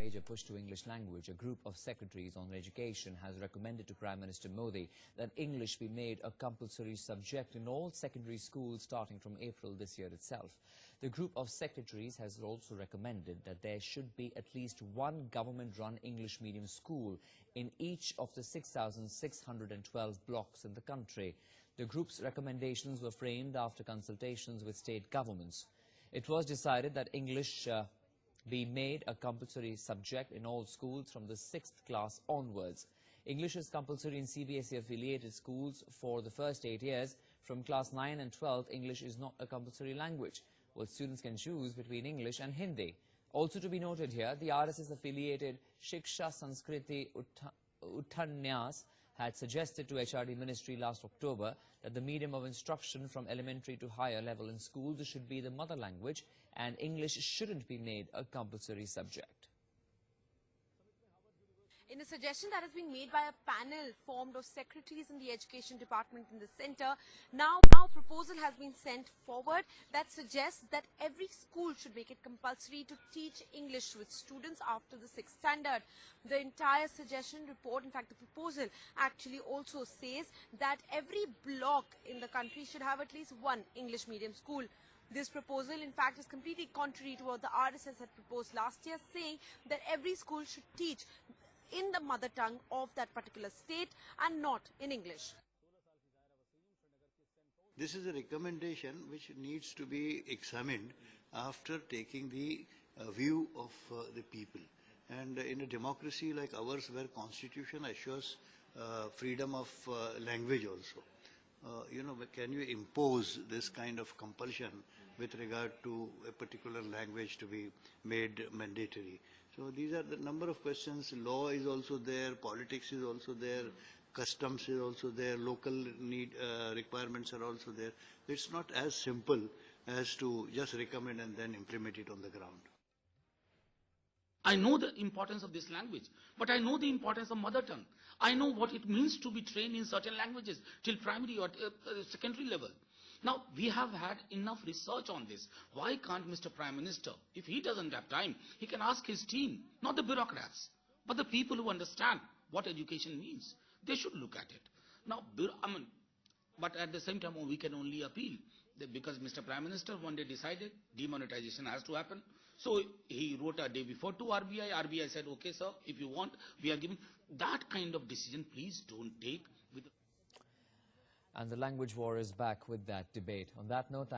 major push to English language, a group of secretaries on education has recommended to Prime Minister Modi that English be made a compulsory subject in all secondary schools starting from April this year itself. The group of secretaries has also recommended that there should be at least one government-run English medium school in each of the 6,612 blocks in the country. The group's recommendations were framed after consultations with state governments. It was decided that English be made a compulsory subject in all schools from the 6th class onwards. English is compulsory in CBSE-affiliated schools for the first 8 years. From class 9 and 12, English is not a compulsory language. Well, students can choose between English and Hindi. Also to be noted here, the RSS-affiliated Shiksha Sanskriti Uttanyas had suggested to HRD Ministry last October that the medium of instruction from elementary to higher level in schools should be the mother language and English shouldn't be made a compulsory subject. In a suggestion that has been made by a panel formed of secretaries in the education department in the centre, now a proposal has been sent forward that suggests that every school should make it compulsory to teach English with students after the 6th standard. The entire suggestion report, in fact the proposal, actually also says that every block in the country should have at least one English medium school. This proposal, in fact, is completely contrary to what the RSS had proposed last year, saying that every school should teach in the mother tongue of that particular state and not in English. This is a recommendation which needs to be examined after taking the view of the people. And in a democracy like ours, where constitution assures freedom of language also, can you impose this kind of compulsion with regard to a particular language to be made mandatory? So these are the number of questions. Law is also there, politics is also there, customs is also there, local need requirements are also there. It's not as simple as to just recommend and then implement it on the ground. I know the importance of this language, but I know the importance of mother tongue. I know what it means to be trained in certain languages till primary or secondary level. Now, we have had enough research on this. Why can't Mr. Prime Minister, if he doesn't have time, he can ask his team, not the bureaucrats, but the people who understand what education means. They should look at it. Now, but at the same time, we can only appeal because Mr. Prime Minister one day decided demonetization has to happen. So he wrote a day before to RBI. RBI said, okay, sir, if you want, we are giving that kind of decision. Please don't take with. And the language war is back with that debate. On that note,